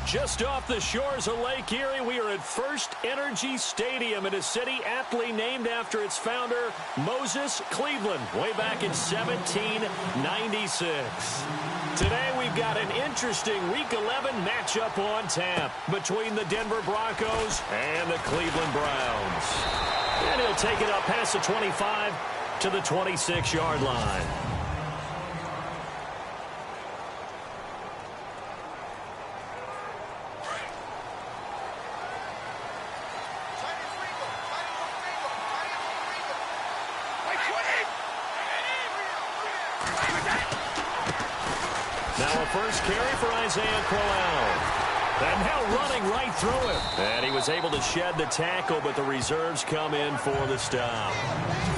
Just off the shores of Lake Erie, we are at First Energy Stadium in a city aptly named after its founder, Moses Cleveland, way back in 1796. Today, we've got an interesting Week 11 matchup on tap between the Denver Broncos and the Cleveland Browns. And he'll take it up past the 25 to the 26-yard line. Now a first carry for Isaiah Crowell. And now running right through him. And he was able to shed the tackle, but the reserves come in for the stop.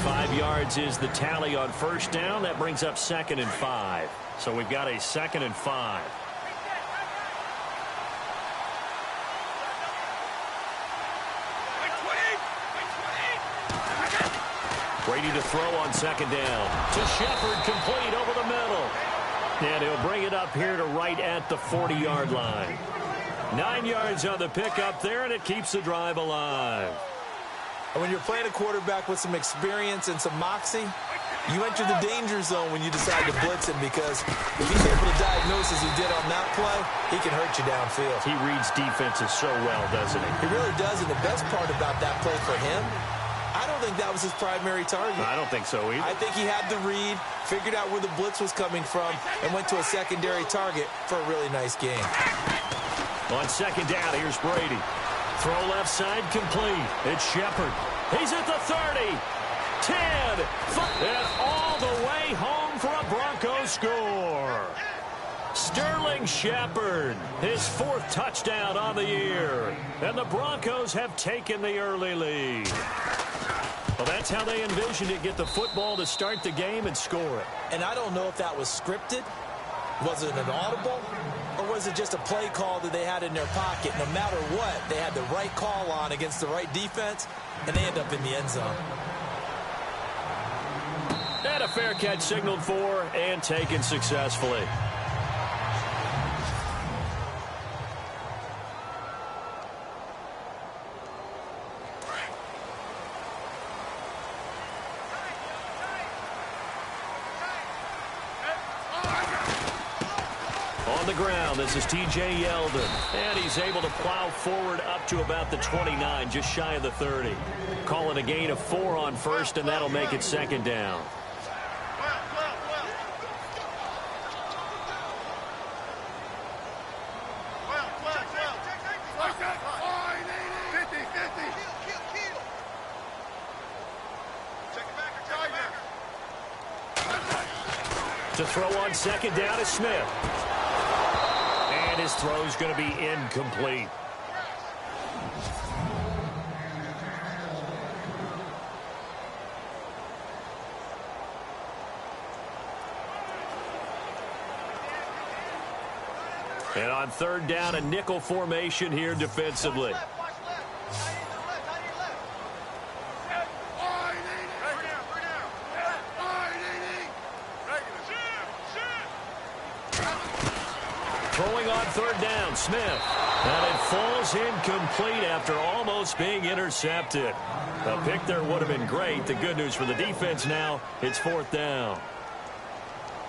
5 yards is the tally on first down. That brings up 2nd and 5. So we've got a 2nd and 5. Brady to throw on 2nd down. To Shepard, complete over the middle. And he'll bring it up here to right at the 40-yard line. 9 yards on the pickup there, and it keeps the drive alive. And when you're playing a quarterback with some experience and some moxie, you enter the danger zone when you decide to blitz him, because if he's able to diagnose as he did on that play, he can hurt you downfield. He reads defenses so well, doesn't he? He really does, and the best part about that play for him, I don't think that was his primary target. I don't think so either. I think he had the read, figured out where the blitz was coming from, and went to a secondary target for a really nice game. On 2nd down, here's Brady. Throw left side, complete. It's Shepard. He's at the 30. 10. And all the way home for a Broncos score. Sterling Shepard, his 4th touchdown on the year. And the Broncos have taken the early lead. Well, that's how they envisioned it, get the football to start the game and score it. And I don't know if that was scripted. Was it an audible? Or was it just a play call that they had in their pocket? No matter what, they had the right call on against the right defense, and they end up in the end zone. And a fair catch signaled for and taken successfully. On the ground, this is T.J. Yeldon, and he's able to plow forward up to about the 29, just shy of the 30. Call it a gain of 4 on first, and that'll make it 2nd down. To throw on 2nd down is Smith. And his throw's going to be incomplete. And on 3rd down, a nickel formation here defensively. Throwing on 3rd down, Smith. And it falls incomplete after almost being intercepted. A pick there would have been great. The good news for the defense now, it's 4th down.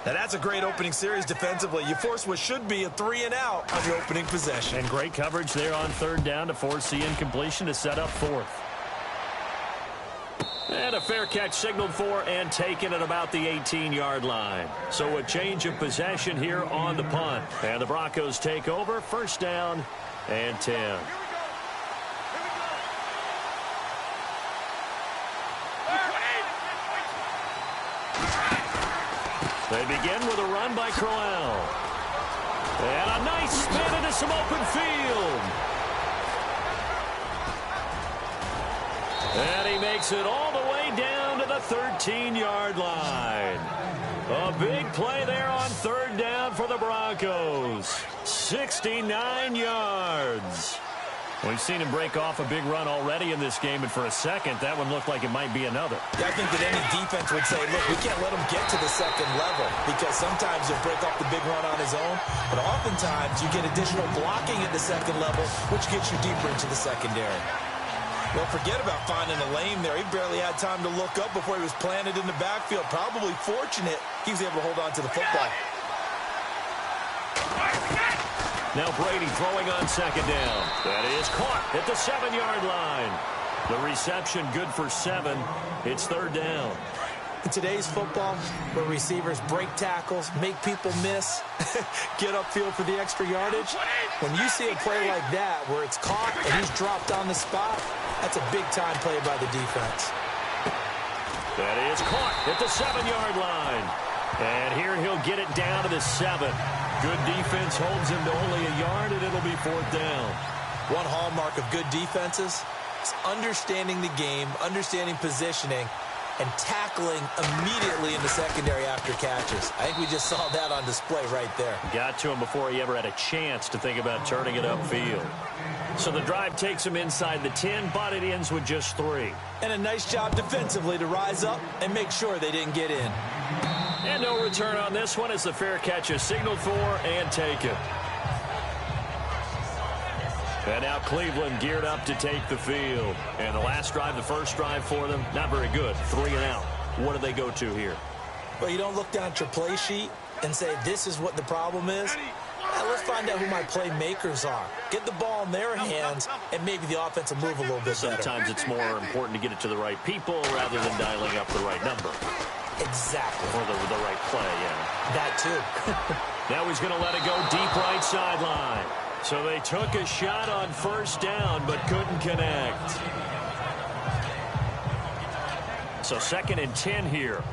Now that's a great opening series defensively. You force what should be a 3-and-out on your opening possession. And great coverage there on 3rd down to force the incompletion to set up 4th. And a fair catch signaled for and taken at about the 18-yard line. So a change of possession here on the punt. And the Broncos take over, 1st down and 10. They begin with a run by Crowell. And a nice spin into some open field. And he makes it all the way down to the 13-yard line. A big play there on 3rd down for the Broncos. 69 yards. We've seen him break off a big run already in this game, and for a second, that one looked like it might be another. Yeah, I think that any defense would say, look, we can't let him get to the second level because sometimes he'll break off the big run on his own, but oftentimes you get additional blocking at the second level, which gets you deeper into the secondary. Don't forget about finding a lane there. He barely had time to look up before he was planted in the backfield. Probably fortunate he was able to hold on to the football. Now Brady throwing on second down. That is caught at the 7-yard line. The reception good for 7. It's third down. In today's football, where receivers break tackles, make people miss, get upfield for the extra yardage, when you see a play like that where it's caught and he's dropped on the spot, that's a big-time play by the defense. That is caught at the 7-yard line. And here he'll get it down to the 7. Good defense holds him to only a yard, and it'll be fourth down. One hallmark of good defenses is understanding the game, understanding positioning, and tackling immediately in the secondary after catches. I think we just saw that on display right there. Got to him before he ever had a chance to think about turning it upfield. So the drive takes him inside the 10, but it ends with just 3. And a nice job defensively to rise up and make sure they didn't get in. And no return on this one as the fair catch is signaled for and taken. And now Cleveland geared up to take the field. And the last drive, the first drive for them, not very good. 3 and out. What do they go to here? Well, you don't look down at your play sheet and say, this is what the problem is. Let's find out who my playmakers are. Get the ball in their hands, and maybe the offense will move a little bit better. Sometimes it's more important to get it to the right people rather than dialing up the right number. Exactly. Or the right play, yeah. That too. Now he's going to let it go deep right sideline. So they took a shot on first down but couldn't connect. So 2nd and 10 here.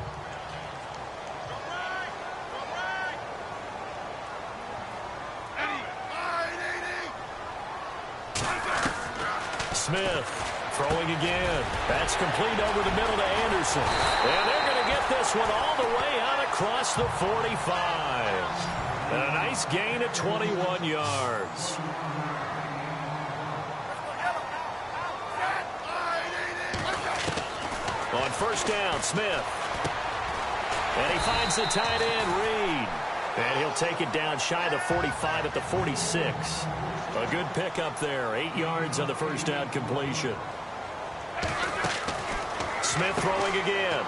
Smith throwing again. That's complete over the middle to Anderson. And they're going to get this one all the way out across the 45. And a nice gain of 21 yards. On first down, Smith. And he finds the tight end, Reed. And he'll take it down shy of the 45 at the 46. A good pickup there. 8 yards on the first down completion. Smith throwing again.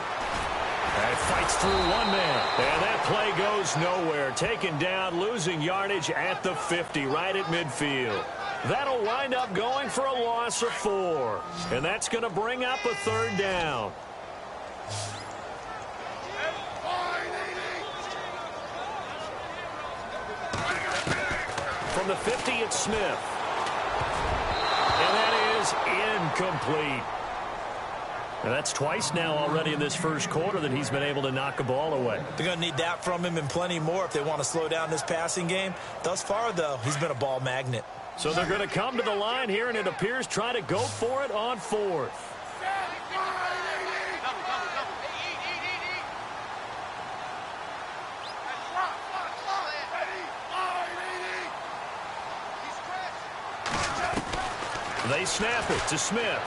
And fights through one man. And that play goes nowhere. Taken down, losing yardage at the 50, right at midfield. That'll wind up going for a loss of 4. And that's going to bring up a third down. From the 50, it's Smith. And that is incomplete. And that's twice now already in this first quarter that he's been able to knock a ball away. They're going to need that from him and plenty more if they want to slow down this passing game. Thus far, though, he's been a ball magnet. So they're going to come to the line here, and it appears try to go for it on 4th. They snap it to Smith.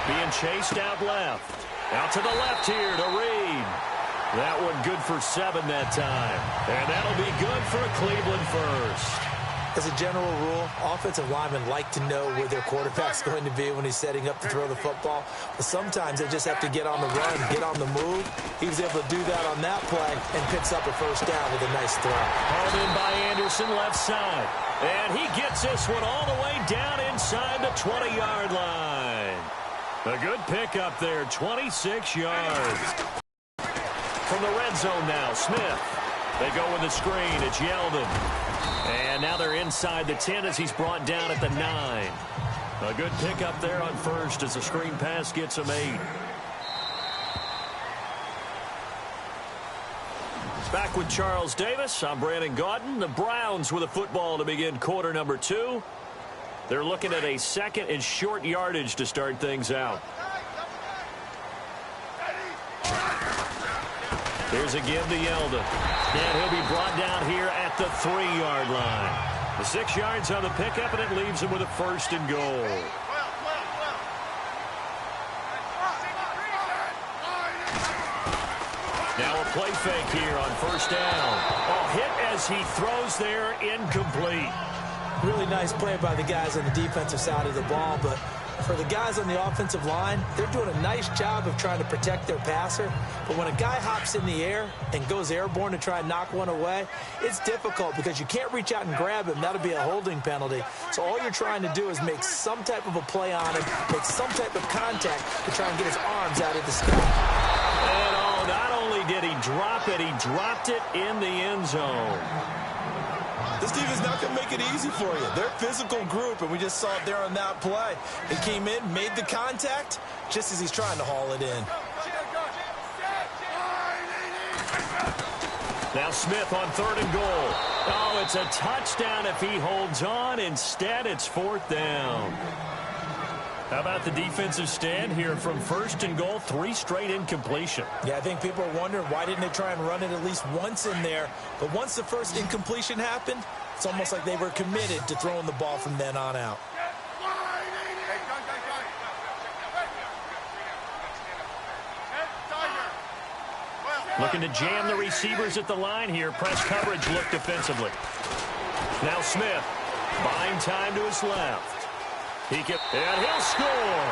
Being chased out left. Out to the left here to Reed. That one good for 7 that time. And that'll be good for a Cleveland first. As a general rule, offensive linemen like to know where their quarterback's going to be when he's setting up to throw the football. But sometimes they just have to get on the run, get on the move. He was able to do that on that play and picks up a first down with a nice throw. Hauled in by Anderson left side. And he gets this one all the way down inside the 20-yard line. A good pickup there, 26 yards. From the red zone now, Smith. They go with the screen. It's Yeldon. And now they're inside the 10 as he's brought down at the 9. A good pickup there on first as the screen pass gets him 8. Back with Charles Davis. I'm Brandon Gaudin. The Browns with a football to begin quarter number 2. They're looking at a 2nd and short yardage to start things out. Here's a give to Yeldon. And he'll be brought down here at the 3-yard line. The 6 yards on the pickup, and it leaves him with a 1st and goal. Now a play fake here on 1st down. Oh, hit as he throws there, incomplete. Really nice play by the guys on the defensive side of the ball, but for the guys on the offensive line, they're doing a nice job of trying to protect their passer. But when a guy hops in the air and goes airborne to try and knock one away, it's difficult because you can't reach out and grab him. That'll be a holding penalty. So all you're trying to do is make some type of a play on him, make some type of contact to try and get his arms out of the sky. And oh, not only did he drop it, he dropped it in the end zone. This team is not going to make it easy for you. They're a physical group, and we just saw it there on that play. He came in, made the contact, just as he's trying to haul it in. Now Smith on 3rd and goal. Oh, it's a touchdown if he holds on. Instead, it's 4th down. How about the defensive stand here from 1st and goal, 3 straight incompletion? Yeah, I think people are wondering why didn't they try and run it at least once in there. But once the first incompletion happened, it's almost like they were committed to throwing the ball from then on out. Looking to jam the receivers at the line here. Press coverage look defensively. Now Smith buying time to his left. And he'll score.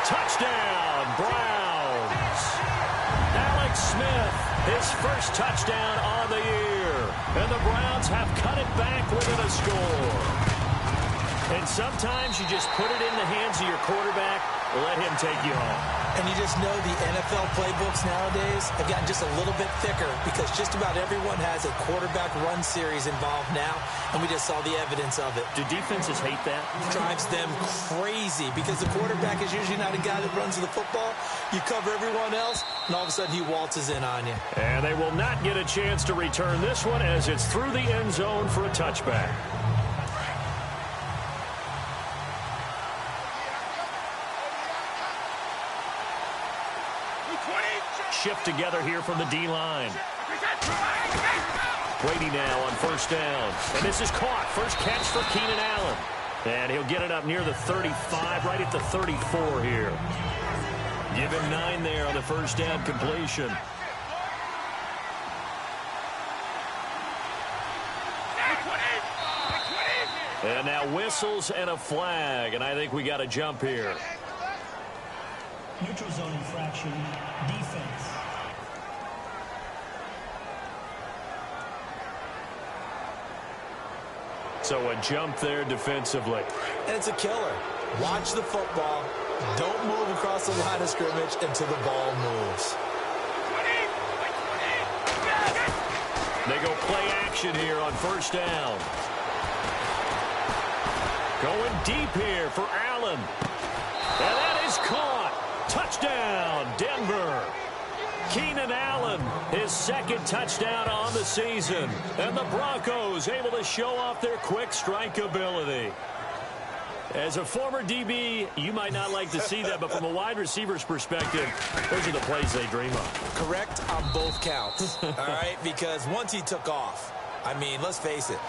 Touchdown, Browns. Alex Smith, his first touchdown on the year. And the Browns have cut it back within a score. And sometimes you just put it in the hands of your quarterback, let him take you home. And you just know the NFL playbooks nowadays have gotten just a little bit thicker because just about everyone has a quarterback run series involved now, and we just saw the evidence of it. Do defenses hate that? It drives them crazy because the quarterback is usually not a guy that runs the football. You cover everyone else, and all of a sudden he waltzes in on you. And they will not get a chance to return this one as it's through the end zone for a touchback. Shift together here from the D-line. Brady now on 1st down. And this is caught. First catch for Keenan Allen. And he'll get it up near the 35, right at the 34 here. Give him 9 there on the 1st down completion. And now whistles and a flag. And I think we got a jump here. Neutral zone infraction, defense. So a jump there defensively. And it's a killer. Watch the football. Don't move across the line of scrimmage until the ball moves. They go play action here on 1st down. Going deep here for Allen. And that is caught. Touchdown, Denver. Keenan Allen, his 2nd touchdown on the season. And the Broncos able to show off their quick strike ability. As a former DB, you might not like to see that, but from a wide receiver's perspective, those are the plays they dream of. Correct on both counts, all right? Because once he took off, I mean, let's face it,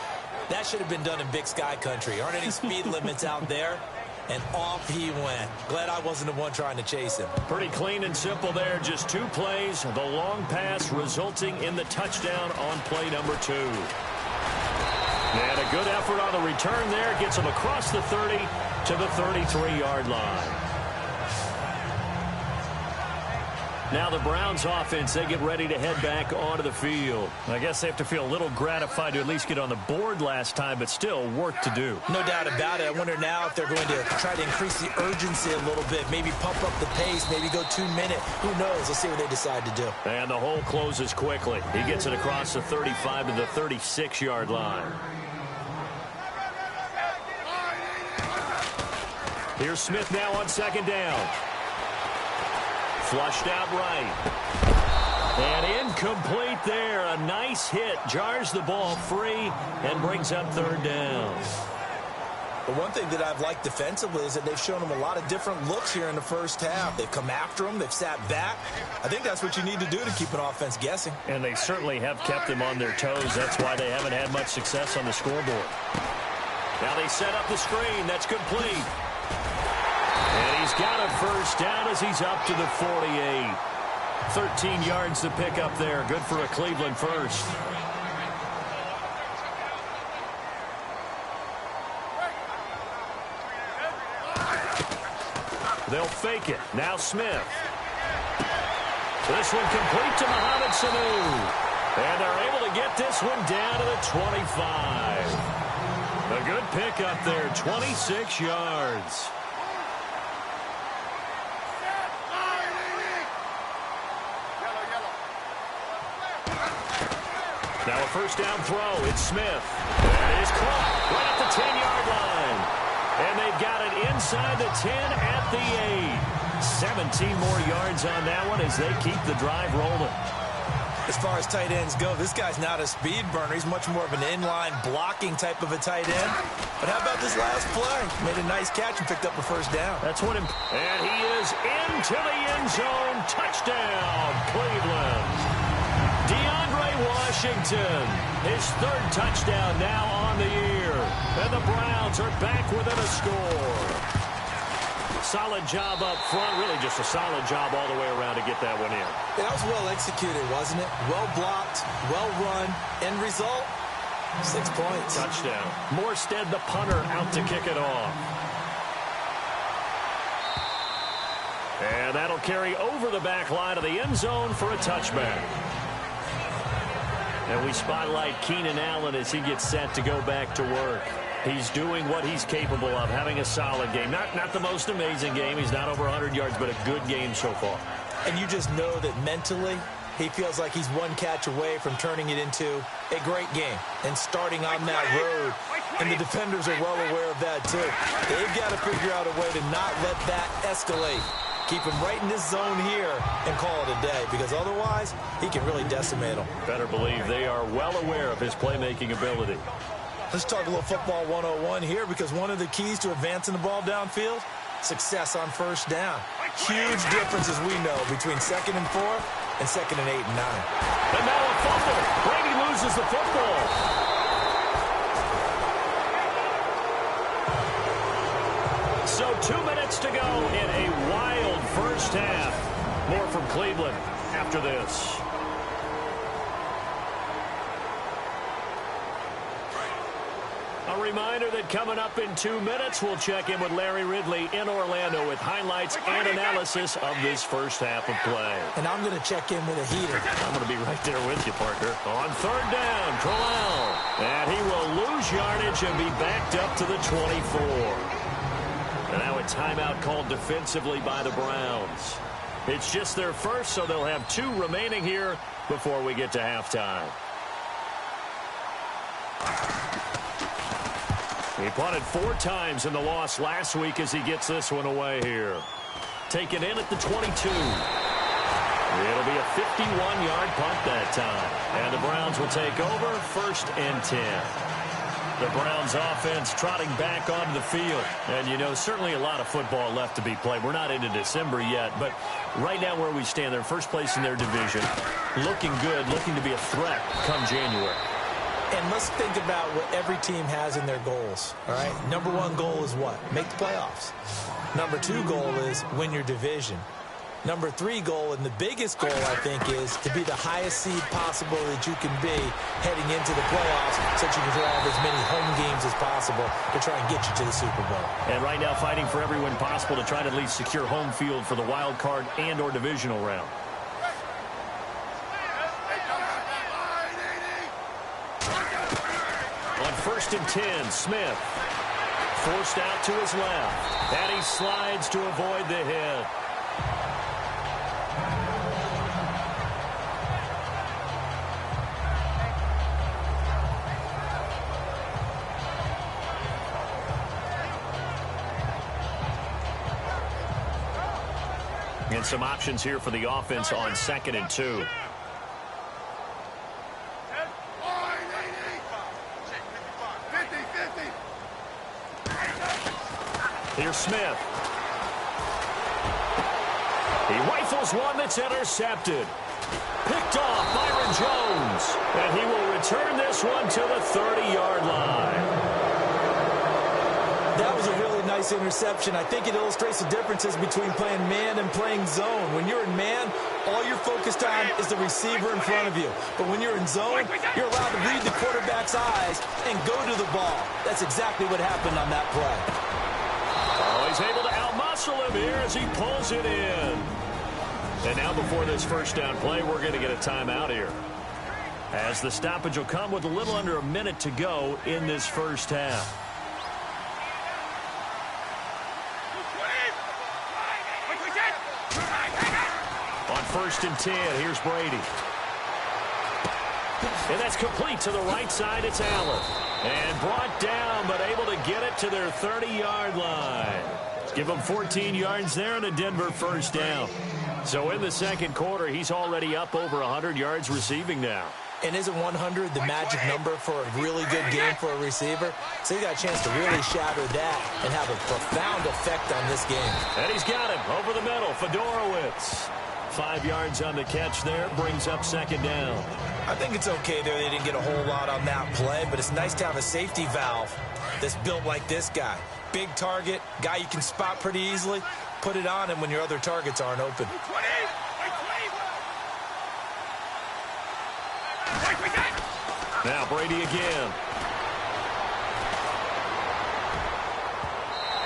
that should have been done in Big Sky country. Aren't any speed limits out there? And off he went. Glad I wasn't the one trying to chase him. Pretty clean and simple there. Just 2 plays. The long pass resulting in the touchdown on play number 2. And a good effort on the return there. Gets him across the 30 to the 33-yard line. Now the Browns offense, they get ready to head back onto the field. I guess they have to feel a little gratified to at least get on the board last time, but still work to do. No doubt about it. I wonder now if they're going to try to increase the urgency a little bit, maybe pump up the pace, maybe go 2 minute. Who knows? Let's see what they decide to do. And the hole closes quickly. He gets it across the 35 to the 36-yard line. Here's Smith now on 2nd down. Flushed out right. And incomplete there. A nice hit. Jars the ball free and brings up 3rd down. But one thing that I've liked defensively is that they've shown them a lot of different looks here in the first half. They've come after them. They've sat back. I think that's what you need to do to keep an offense guessing. And they certainly have kept them on their toes. That's why they haven't had much success on the scoreboard. Now they set up the screen. That's complete. And he's got a first down as he's up to the 48. 13 yards to pick up there. Good for a Cleveland first. They'll fake it. Now Smith. This one complete to Mohamed Sanu. And they're able to get this one down to the 25. A good pickup there, 26 yards. Now a first down throw. It's Smith. And it's caught right at the 10-yard line. And they've got it inside the 10 at the 8. 17 more yards on that one as they keep the drive rolling. As far as tight ends go, this guy's not a speed burner. He's much more of an inline blocking type of a tight end. But how about this last play? Made a nice catch and picked up a first down. That's what and he is into the end zone. Touchdown, Cleveland. DeAndre Washington, his third touchdown now on the year. And the Browns are back within a score. Solid job up front, really just a solid job all the way around to get that one in. That was well executed, wasn't it? Well blocked, well run. End result, 6 points. Touchdown. Morstead, the punter, out to kick it off. And that'll carry over the back line of the end zone for a touchback. And we spotlight Keenan Allen as he gets set to go back to work. He's doing what he's capable of, having a solid game. Not the most amazing game. He's not over 100 yards, but a good game so far. And you just know that mentally, he feels like he's one catch away from turning it into a great game and starting on that road. And the defenders are well aware of that, too. They've got to figure out a way to not let that escalate. Keep him right in this zone here and call it a day, because otherwise, he can really decimate them. Better believe they are well aware of his playmaking ability. Let's talk a little football 101 here, because one of the keys to advancing the ball downfield, success on first down. Huge difference, as we know, between 2nd and 4 and 2nd and 8 and 9. And now a fumble. Brady loses the football. So 2 minutes to go in a wild first half. More from Cleveland after this. A reminder that coming up in 2 minutes, we'll check in with Larry Ridley in Orlando with highlights and analysis of this first half of play. And I'm going to check in with a heater. I'm going to be right there with you, partner. On third down, Crowell. And he will lose yardage and be backed up to the 24. And now a timeout called defensively by the Browns. It's just their first, so they'll have 2 remaining here before we get to halftime. He punted 4 times in the loss last week as he gets this one away here. Taken in at the 22. It'll be a 51-yard punt that time. And the Browns will take over 1st and 10. The Browns offense trotting back onto the field. And, you know, certainly a lot of football left to be played. We're not into December yet, but right now where we stand, they're first place in their division. Looking good, looking to be a threat come January. And let's think about what every team has in their goals, all right? Number 1 goal is what? Make the playoffs. Number 2 goal is win your division. Number 3 goal, and the biggest goal, I think, is to be the highest seed possible that you can be heading into the playoffs so that you can have as many home games as possible to try and get you to the Super Bowl. And right now fighting for every win possible to try to at least secure home field for the wild card and or divisional round. On 1st and 10, Smith forced out to his left. And he slides to avoid the hit. And some options here for the offense on 2nd and 2. Here's Smith. He rifles one that's intercepted. Picked off Byron Jones. And he will return this one to the 30-yard line. That was a really nice interception. I think it illustrates the differences between playing man and playing zone. When you're in man, all you're focused on is the receiver in front of you. But when you're in zone, you're allowed to read the quarterback's eyes and go to the ball. That's exactly what happened on that play. Oh, he's able to outmuscle him here as he pulls it in. And now before this first down play, we're going to get a timeout here, as the stoppage will come with a little under a minute to go in this first half. On 1st and 10, here's Brady. And that's complete to the right side. It's Allen. And brought down, but able to get it to their 30-yard line. Give them 14 yards there and a Denver first down. So in the second quarter, he's already up over 100 yards receiving now. And isn't 100 the magic number for a really good game for a receiver? So he got a chance to really shatter that and have a profound effect on this game. And he's got him over the middle. Fedorowicz. 5 yards on the catch there. Brings up second down. I think it's okay there. They didn't get a whole lot on that play, but it's nice to have a safety valve that's built like this guy. Big target, guy you can spot pretty easily. Put it on him when your other targets aren't open. Now Brady again.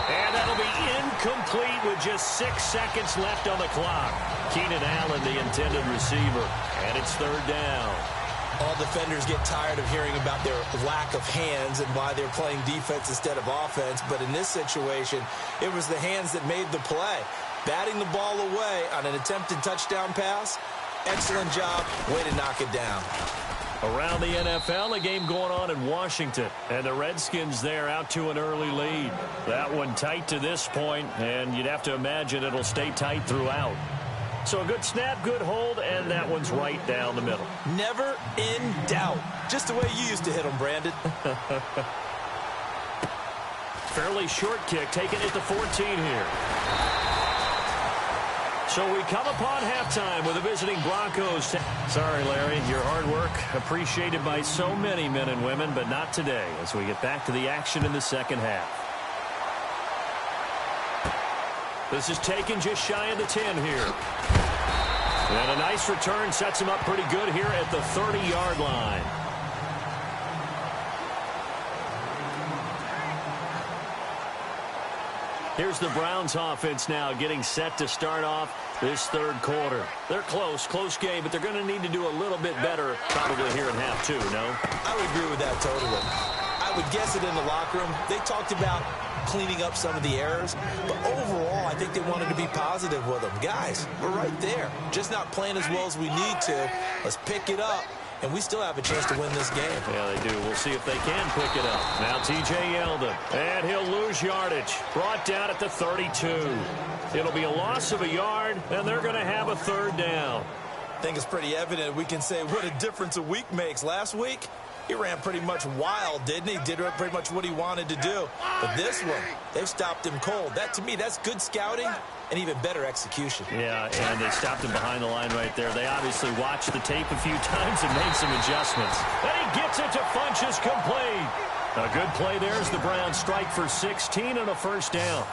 And that'll be incomplete with just 6 seconds left on the clock. Keenan Allen, the intended receiver. And it's third down. All defenders get tired of hearing about their lack of hands and why they're playing defense instead of offense. But in this situation, it was the hands that made the play. Batting the ball away on an attempted touchdown pass. Excellent job. Way to knock it down. Around the NFL, a game going on in Washington. And the Redskins there out to an early lead. That one tight to this point, and you'd have to imagine it'll stay tight throughout. So a good snap, good hold, and that one's right down the middle. Never in doubt. Just the way you used to hit them, Brandon. Fairly short kick, taking it to 14 here. So we come upon halftime with the visiting Broncos. Sorry, Larry, your hard work appreciated by so many men and women, but not today as we get back to the action in the second half. This is taken just shy of the 10 here. And a nice return sets him up pretty good here at the 30-yard line. Here's the Browns offense now getting set to start off this third quarter. They're close game, but they're going to need to do a little bit better probably here in half two, no? I would agree with that totally. I would guess it in the locker room. They talked about cleaning up some of the errors, but overall, I think they wanted to be positive with them. Guys, we're right there. Just not playing as well as we need to. Let's pick it up, and we still have a chance to win this game. Yeah, they do. We'll see if they can pick it up. Now T.J. Yeldon, and he'll lose yardage. Brought down at the 32. It'll be a loss of a yard, and they're going to have a third down. I think it's pretty evident we can say what a difference a week makes. Last week, he ran pretty much wild, didn't he? Did pretty much what he wanted to do. But this one, they've stopped him cold. That, to me, that's good scouting and even better execution. Yeah, and they stopped him behind the line right there. They obviously watched the tape a few times and made some adjustments. And he gets it to Funchess complete. A good play there as the Browns strike for 16 and a first down.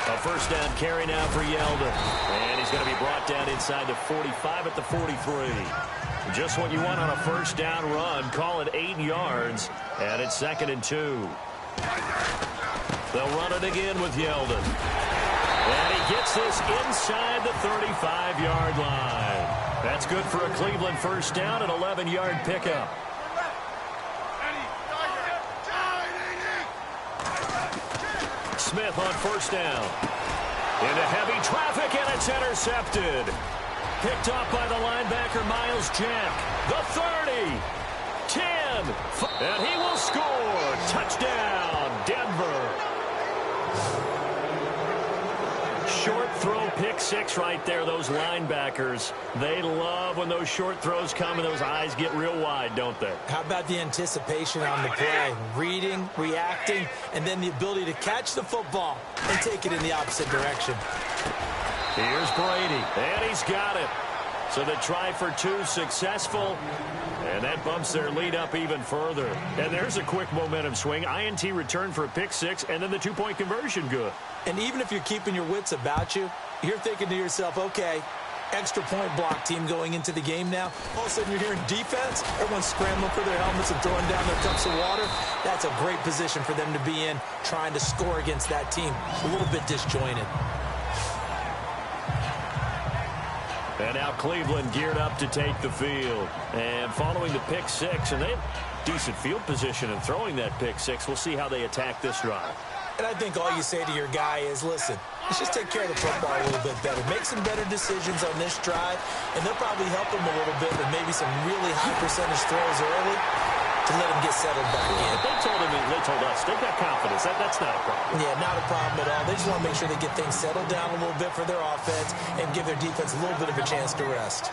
A first down carry now for Yeldon. And he's going to be brought down inside the 45 at the 43. Just what you want on a first down run. Call it 8 yards. And it's 2nd and 2. They'll run it again with Yeldon. And he gets this inside the 35-yard line. That's good for a Cleveland first down, an 11-yard pickup. Smith on first down. Into heavy traffic, and it's intercepted. Picked off by the linebacker, Miles Jack. The 30, 10, and he will score. Touchdown, Denver. Short throw, pick six right there. Those linebackers, they love when those short throws come and those eyes get real wide, don't they? How about the anticipation on the play? Reading, reacting, and then the ability to catch the football and take it in the opposite direction. Here's Brady, and he's got it. So the try for two successful, and that bumps their lead up even further. And there's a quick momentum swing. INT return for a pick six, and then the two-point conversion good. And even if you're keeping your wits about you, you're thinking to yourself, okay, extra point block team going into the game now. All of a sudden you're hearing defense. Everyone's scrambling for their helmets and throwing down their cups of water. That's a great position for them to be in, trying to score against that team. A little bit disjointed. And now Cleveland geared up to take the field. And following the pick six, and they have decent field position in throwing that pick six. We'll see how they attack this drive. And I think all you say to your guy is, listen, let's just take care of the football a little bit better. Make some better decisions on this drive, and they'll probably help him a little bit with maybe some really high percentage throws early to let him get settled back in. They told us, they got confidence. That's not a problem. Yeah, not a problem at all. They just want to make sure they get things settled down a little bit for their offense and give their defense a little bit of a chance to rest.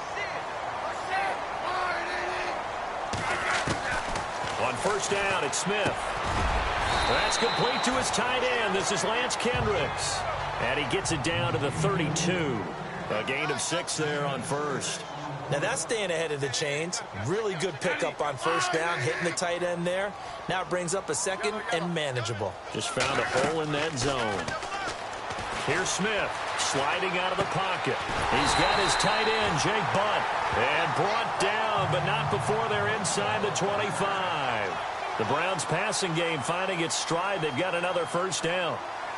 On first down, it's Smith. That's complete to his tight end. This is Lance Kendricks. And he gets it down to the 32. A gain of 6 there on first. Now that's staying ahead of the chains. Really good pickup on first down, hitting the tight end there. Now it brings up a second and manageable. Just found a hole in that zone. Here's Smith sliding out of the pocket. He's got his tight end, Jake Butt, and brought down, but not before they're inside the 25. The Browns passing game finding its stride. They've got another first down.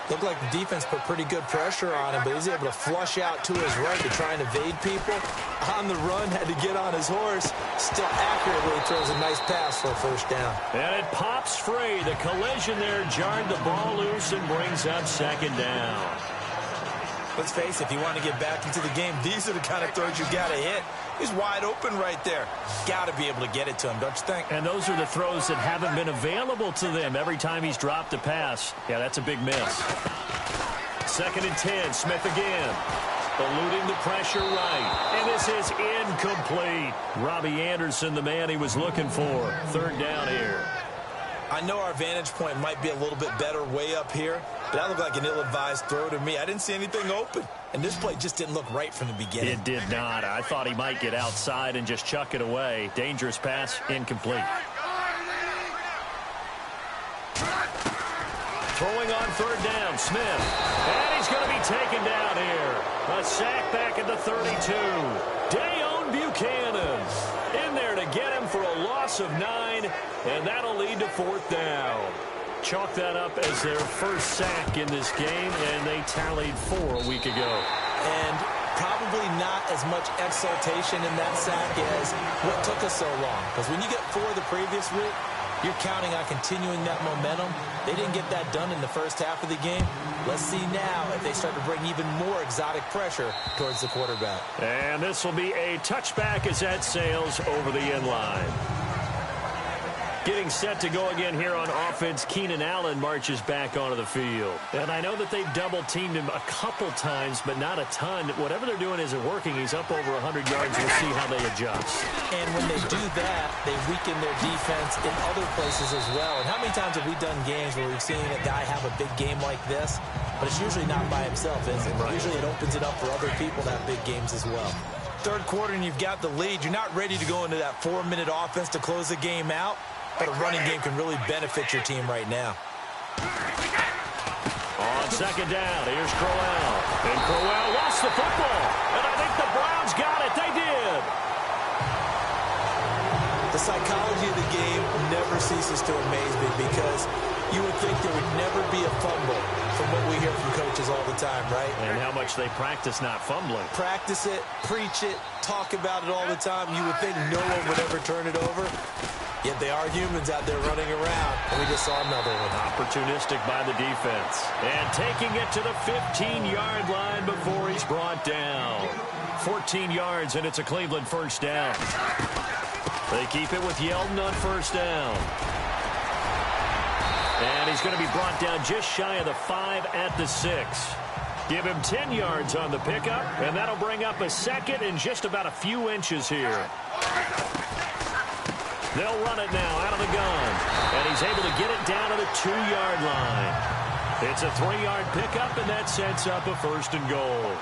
Looked like the defense put pretty good pressure on him, but he's able to flush out to his right to try and evade people. On the run, had to get on his horse. Still accurately throws a nice pass for a first down. And it pops free. The collision there jarred the ball loose and brings up second down. Let's face it, if you want to get back into the game, these are the kind of throws you got to hit. He's wide open right there. Got to be able to get it to him, don't you think? And those are the throws that haven't been available to them every time he's dropped a pass. Yeah, that's a big miss. Second and 10, Smith again. Eluding the pressure right. And this is incomplete. Robbie Anderson, the man he was looking for. Third down here. I know our vantage point might be a little bit better way up here, but that looked like an ill-advised throw to me. I didn't see anything open, and this play just didn't look right from the beginning. It did not. I thought he might get outside and just chuck it away. Dangerous pass, incomplete. Throwing on third down, Smith. And he's going to be taken down here. A sack back at the 32. Dayon Buchanan in there to get him for a loss of 9, and that'll lead to fourth down. Chalk that up as their first sack in this game, and they tallied 4 a week ago. And probably not as much exultation in that sack as what took us so long. Because when you get 4 the previous week, you're counting on continuing that momentum. They didn't get that done in the first half of the game. Let's see now if they start to bring even more exotic pressure towards the quarterback. And this will be a touchback as that sails over the end line. Getting set to go again here on offense, Keenan Allen marches back onto the field. And I know that they've double-teamed him a couple times, but not a ton. Whatever they're doing isn't working. He's up over 100 yards. We'll see how they adjust. And when they do that, they weaken their defense in other places as well. And how many times have we done games where we've seen a guy have a big game like this? But it's usually not by himself, is it? Right. Usually it opens it up for other people to have big games as well. Third quarter and you've got the lead. You're not ready to go into that 4-minute offense to close the game out. But a running game can really benefit your team right now. On second down, here's Crowell. And Crowell lost the football. And I think the Browns got it. They did. The psychology of the game never ceases to amaze me because you would think there would never be a fumble from what we hear from coaches all the time, right? And how much they practice not fumbling. Practice it, preach it, talk about it all the time. You would think no one would ever turn it over. Yet they are humans out there running around, and we just saw another one. Opportunistic by the defense. And taking it to the 15-yard line before he's brought down. 14 yards, and it's a Cleveland first down. They keep it with Yeldon on first down. And he's going to be brought down just shy of the 5 at the 6. Give him 10 yards on the pickup, and that'll bring up a second and just about a few inches here. They'll run it now out of the gun. And he's able to get it down to the 2-yard line. It's a 3-yard pickup, and that sets up a first and goal.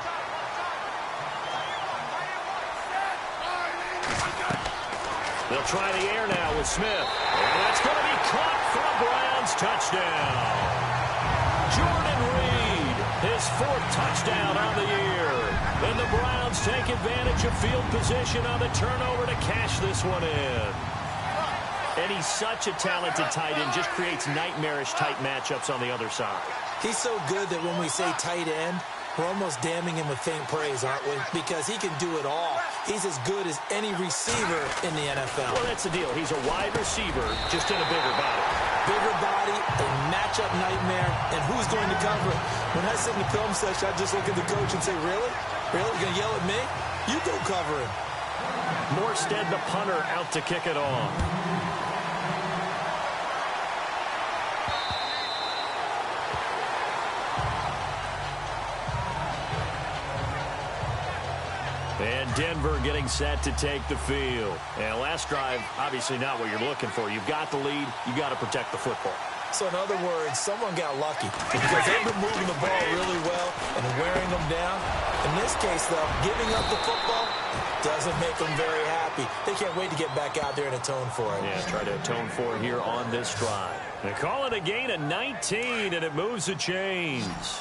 They'll try the air now with Smith. And that's going to be caught for a Browns touchdown. Jordan Reed, his 4th touchdown on the year. And the Browns take advantage of field position on the turnover to cash this one in. And he's such a talented tight end, just creates nightmarish-type matchups on the other side. He's so good that when we say tight end, we're almost damning him with faint praise, aren't we? Because he can do it all. He's as good as any receiver in the NFL. Well, that's the deal. He's a wide receiver, just in a bigger body. Bigger body, a matchup nightmare, and who's going to cover it? When I sit in the film session, I just look at the coach and say, really? Really? You're going to yell at me? You go cover him. Morstead, the punter, out to kick it off. And Denver getting set to take the field. And last drive, obviously not what you're looking for. You've got the lead. You've got to protect the football. So in other words, someone got lucky because they've been moving the ball really well and wearing them down. In this case, though, giving up the football doesn't make them very happy. They can't wait to get back out there and atone for it. Yeah, try to atone for it here on this drive. They call it a gain of 19, and it moves the chains.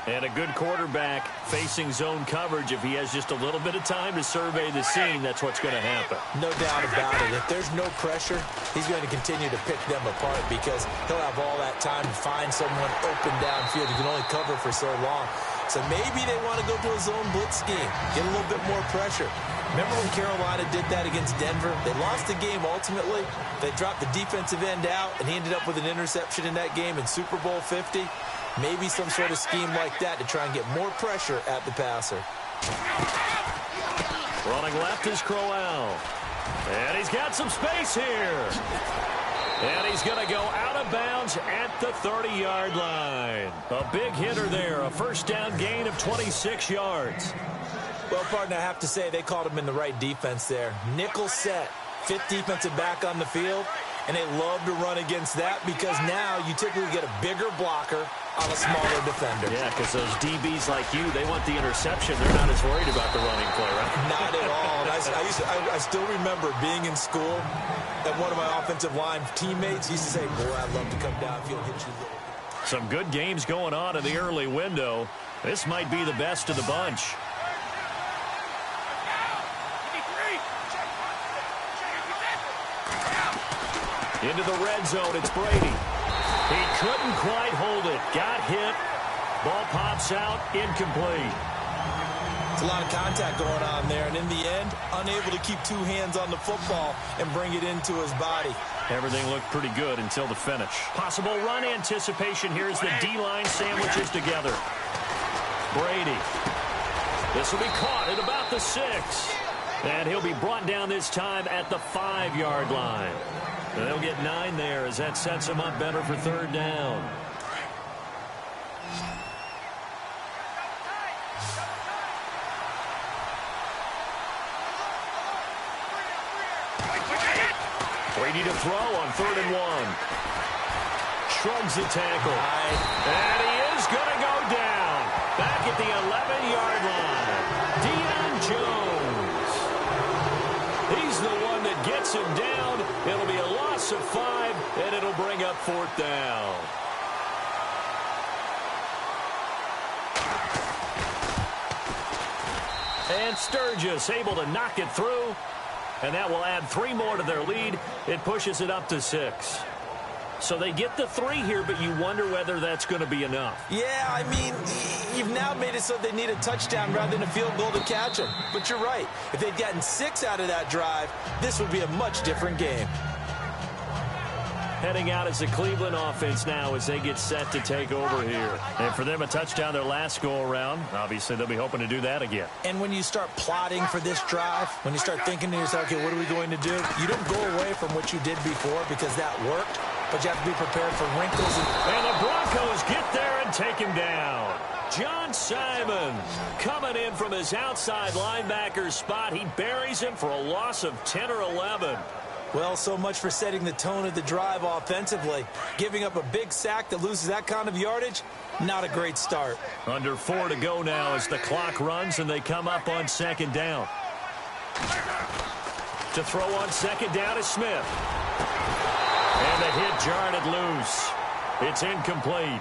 And a good quarterback facing zone coverage. If he has just a little bit of time to survey the scene, that's what's going to happen. No doubt about it. If there's no pressure, he's going to continue to pick them apart because he'll have all that time to find someone open downfield. He can only cover for so long. So maybe they want to go to a zone blitz scheme, get a little bit more pressure. Remember when Carolina did that against Denver? They lost the game ultimately. They dropped the defensive end out, and he ended up with an interception in that game in Super Bowl 50. Maybe some sort of scheme like that to try and get more pressure at the passer. Running left is Crowell. And he's got some space here. And he's going to go out of bounds at the 30-yard line. A big hitter there. A first down gain of 26 yards. Well, partner, I have to say they called him in the right defense there. Nickel set, 5th defensive back on the field. And they love to run against that because now you typically get a bigger blocker on a smaller defender. Yeah, because those DBs like you, they want the interception. They're not as worried about the running play, right? Not at all. And I still remember being in school and one of my offensive line teammates used to say, boy, I'd love to come downfield and hit you a little bit. Some good games going on in the early window. This might be the best of the bunch. Into the red zone, it's Brady. He couldn't quite hold it. Got hit. Ball pops out, incomplete. It's a lot of contact going on there, and in the end, unable to keep 2 hands on the football and bring it into his body. Everything looked pretty good until the finish. Possible run anticipation here as the D-line sandwiches together. Brady. This will be caught at about the 6. And he'll be brought down this time at the 5-yard line. They'll get 9 there as that sets them up better for 3rd down. Brady to throw on 3rd and 1. Shrugs the tackle. And he is going to go down. Back at the 11-yard line. Deion Jones. He's the one that gets him down. It'll be a loss of 5, and it'll bring up 4th down. And Sturgis able to knock it through. And that will add 3 more to their lead. It pushes it up to 6. So they get the 3 here, but you wonder whether that's going to be enough. Yeah, I mean, you've now made it so they need a touchdown rather than a field goal to catch them. But you're right. If they'd gotten 6 out of that drive, this would be a much different game. Heading out as the Cleveland offense now as they get set to take over here. And for them, a touchdown their last go-around. Obviously, they'll be hoping to do that again. And when you start plotting for this drive, when you start thinking to yourself, okay, what are we going to do? You don't go away from what you did before because that worked, but you have to be prepared for wrinkles. And the Broncos get there and take him down. John Simon coming in from his outside linebacker spot. He buries him for a loss of 10 or 11. Well, so much for setting the tone of the drive offensively. Giving up a big sack that loses that kind of yardage, not a great start. Under 4 to go now as the clock runs and they come up on 2nd down. To throw on second down is Smith. And the hit jarred it loose. It's incomplete.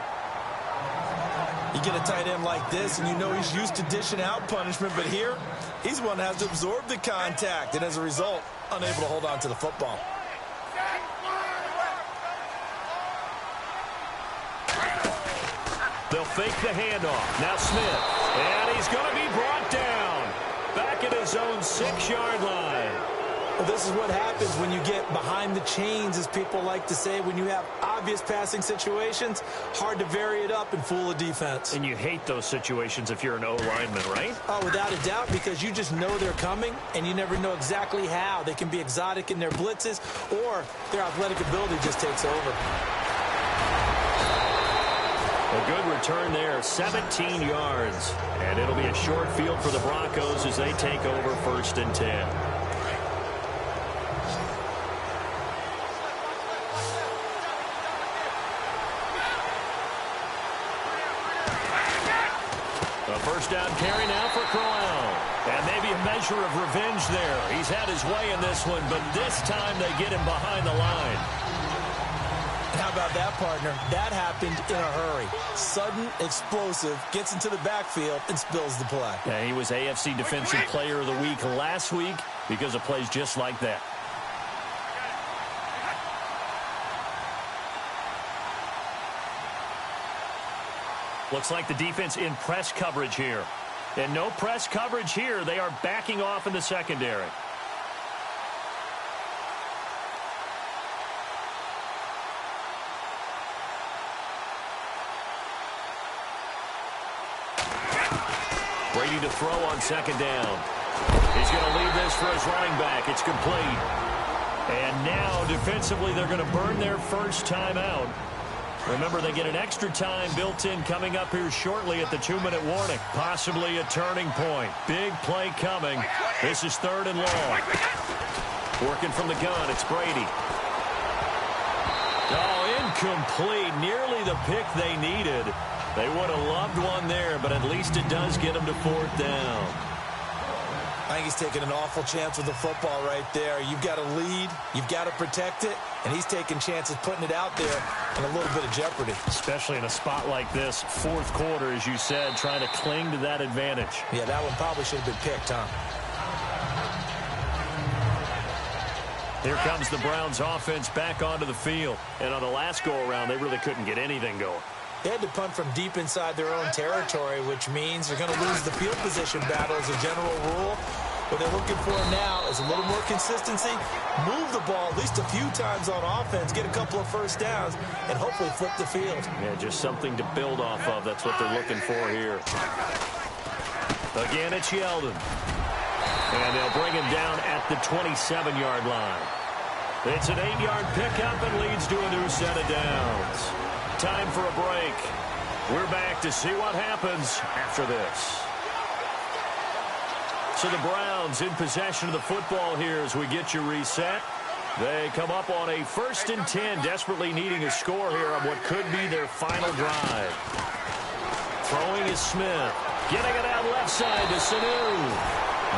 You get a tight end like this, and you know he's used to dishing out punishment, but here, he's the one that has to absorb the contact, and as a result, unable to hold on to the football. They'll fake the handoff. Now Smith. And he's going to be brought down. Back at his own 6-yard line. Well, this is what happens when you get behind the chains, as people like to say. When you have obvious passing situations, hard to vary it up and fool a defense. And you hate those situations if you're an O-lineman, right? Oh, without a doubt, because you just know they're coming, and you never know exactly how. They can be exotic in their blitzes, or their athletic ability just takes over. A good return there, 17 yards. And it'll be a short field for the Broncos as they take over 1st and 10. A first down carry now for Crowell. And maybe a measure of revenge there. He's had his way in this one, but this time they get him behind the line. How about that, partner? That happened in a hurry. Sudden, explosive, gets into the backfield, and spills the play. Yeah, he was AFC Defensive Player of the Week last week because of plays just like that. Looks like the defense in press coverage here. And no press coverage here. They are backing off in the secondary. Brady to throw on second down. He's going to leave this for his running back. It's complete. And now, defensively, they're going to burn their first time out. Remember, they get an extra time built in coming up here shortly at the 2-minute warning. Possibly a turning point. Big play coming. This is 3rd and long. Working from the gun, it's Brady. Oh, incomplete. Nearly the pick they needed. They would have loved one there, but at least it does get them to 4th down. I think he's taking an awful chance with the football right there. You've got to lead, you've got to protect it, and he's taking chances putting it out there in a little bit of jeopardy. Especially in a spot like this, 4th quarter, as you said, trying to cling to that advantage. Yeah, that one probably should have been picked, huh? Here comes the Browns offense back onto the field. And on the last go-around, they really couldn't get anything going. They had to punt from deep inside their own territory, which means they're going to lose the field position battle as a general rule. What they're looking for now is a little more consistency, move the ball at least a few times on offense, get a couple of first downs, and hopefully flip the field. Yeah, just something to build off of. That's what they're looking for here. Again, it's Yeldon. And they'll bring him down at the 27-yard line. It's an 8-yard pickup and leads to a new set of downs. Time for a break. We're back to see what happens after this. So the Browns in possession of the football here as we get you reset. They come up on a 1st and 10, desperately needing a score here on what could be their final drive. Throwing is Smith. Getting it out left side to Sanu.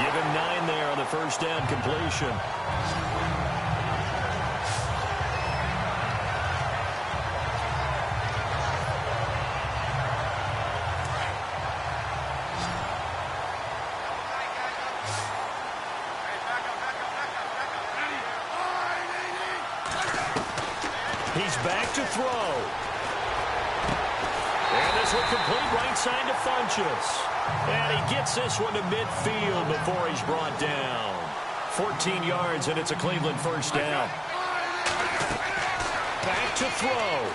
Give him 9 there on the first down completion. He's back to throw. And this will complete right side to Funchess. And he gets this one to midfield before he's brought down. 14 yards, and it's a Cleveland first down. Back to throw.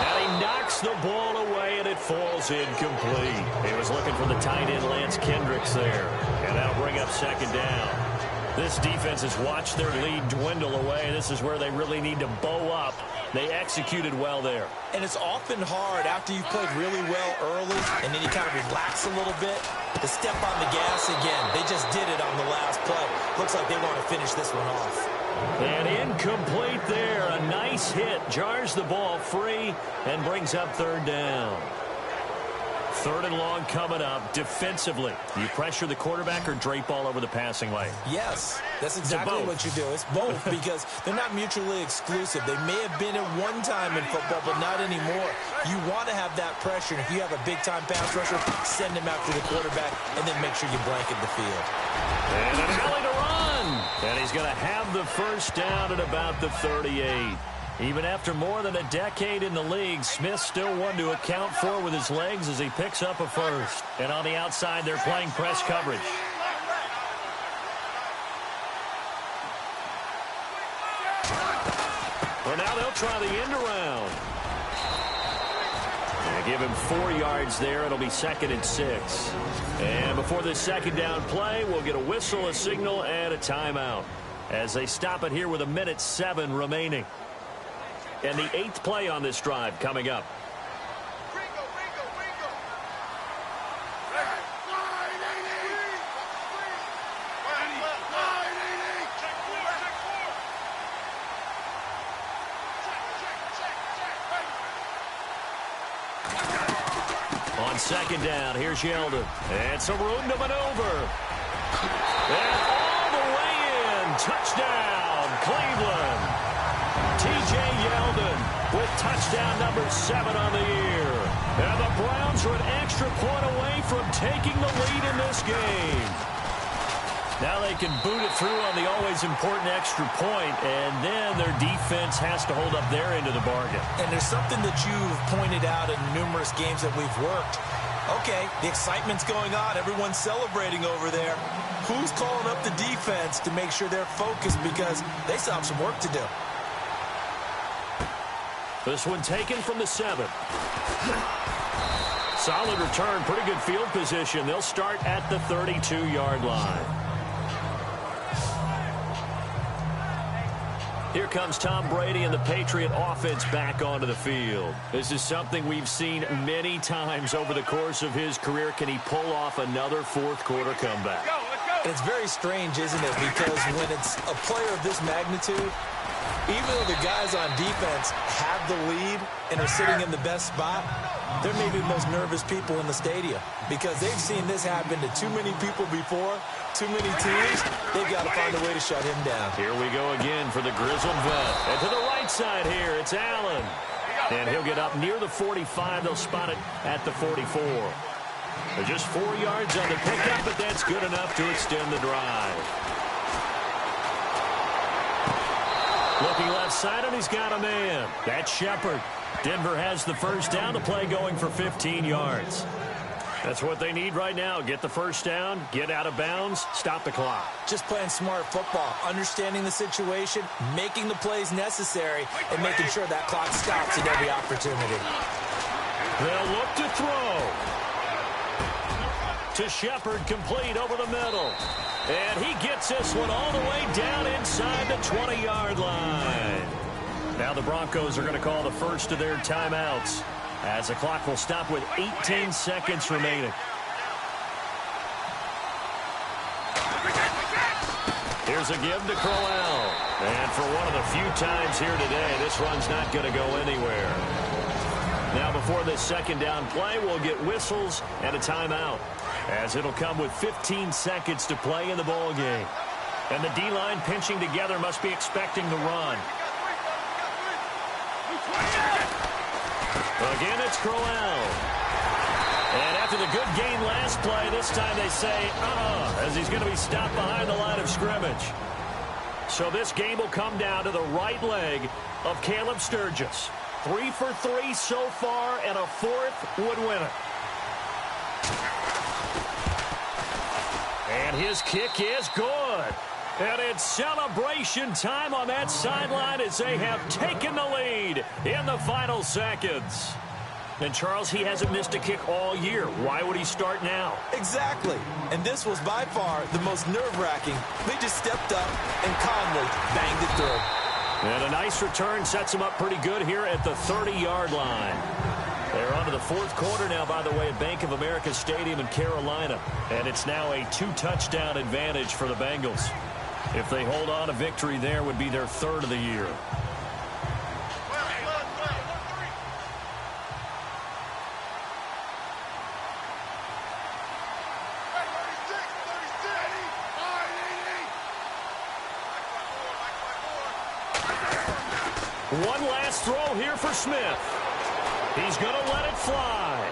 And he knocks the ball away, and it falls incomplete. He was looking for the tight end, Lance Kendricks, there. And that'll bring up second down. This defense has watched their lead dwindle away. This is where they really need to bow up. They executed well there. And it's often hard after you've played really well early and then you kind of relax a little bit to step on the gas again. They just did it on the last play. Looks like they want to finish this one off. And incomplete there. A nice hit. Jars the ball free and brings up third down. 3rd and long coming up. Defensively, do you pressure the quarterback or drape all over the passing lane? Yes, that's exactly what you do. It's both because they're not mutually exclusive. They may have been at one time in football, but not anymore. You want to have that pressure, and if you have a big-time pass rusher, send him after the quarterback, and then make sure you blanket the field. And an alley to run. And he's going to have the first down at about the 38. Even after more than a decade in the league, Smith's still one to account for with his legs as he picks up a first. And on the outside, they're playing press coverage. Well, now they'll try the end around. They give him 4 yards there. It'll be 2nd and 6. And before this second down play, we'll get a whistle, a signal, and a timeout as they stop it here with 1:07 remaining. And the 8th play on this drive coming up. On second down, here's Yeldon. And some room to maneuver. And all the way in. Touchdown, Cleveland. T.J. Yeldon with touchdown number 7 on the year. And the Browns are an extra point away from taking the lead in this game. Now they can boot it through on the always important extra point, and then their defense has to hold up their end of the bargain. And there's something that you've pointed out in numerous games that we've worked. Okay, the excitement's going on. Everyone's celebrating over there. Who's calling up the defense to make sure they're focused because they still have some work to do? This one taken from the 7. Solid return, pretty good field position. They'll start at the 32-yard line. Here comes Tom Brady and the Patriot offense back onto the field. This is something we've seen many times over the course of his career. Can he pull off another fourth-quarter comeback? And it's very strange, isn't it? Because when it's a player of this magnitude, even though the guys on defense have the lead and are sitting in the best spot, they're maybe the most nervous people in the stadium because they've seen this happen to too many people before, too many teams. They've got to find a way to shut him down. Here we go again for the grizzled vet. And to the right side here, it's Allen. And he'll get up near the 45. They'll spot it at the 44. They're just 4 yards on the pickup, but that's good enough to extend the drive. Looking left side, and he's got a man. That's Shepard. Denver has the first down. The play going for 15 yards. That's what they need right now. Get the first down, get out of bounds, stop the clock. Just playing smart football, understanding the situation, making the plays necessary, and making sure that clock stops at every opportunity. They'll look to throw. To Shepard, complete over the middle. And he gets this one all the way down inside the 20-yard line. Now the Broncos are going to call the first of their timeouts as the clock will stop with 18 seconds remaining. Here's a give to Crowell. And for one of the few times here today, this run's not going to go anywhere. Now before this second down play, we'll get whistles and a timeout, as it'll come with 15 seconds to play in the ball game. And the D-line pinching together must be expecting the run. Again, it's Crowell. And after the good gain last play, this time they say, as he's going to be stopped behind the line of scrimmage. So this game will come down to the right leg of Caleb Sturgis. 3 for 3 so far, and a fourth would win it. And his kick is good. And it's celebration time on that sideline as they have taken the lead in the final seconds. And, Charles, he hasn't missed a kick all year. Why would he start now? Exactly. And this was by far the most nerve-wracking. They just stepped up and calmly banged it through. And a nice return sets him up pretty good here at the 30-yard line. They're on to the fourth quarter now, by the way, at Bank of America Stadium in Carolina. And it's now a 2-touchdown advantage for the Bengals. If they hold on, a victory there would be their third of the year. One last throw here for Smith. He's going to let it fly.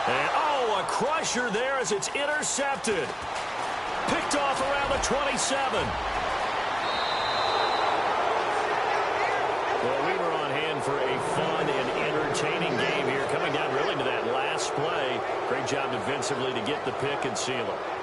And, oh, a crusher there as it's intercepted. Picked off around the 27. Well, we were on hand for a fun and entertaining game here, coming down really to that last play. Great job defensively to get the pick and seal it.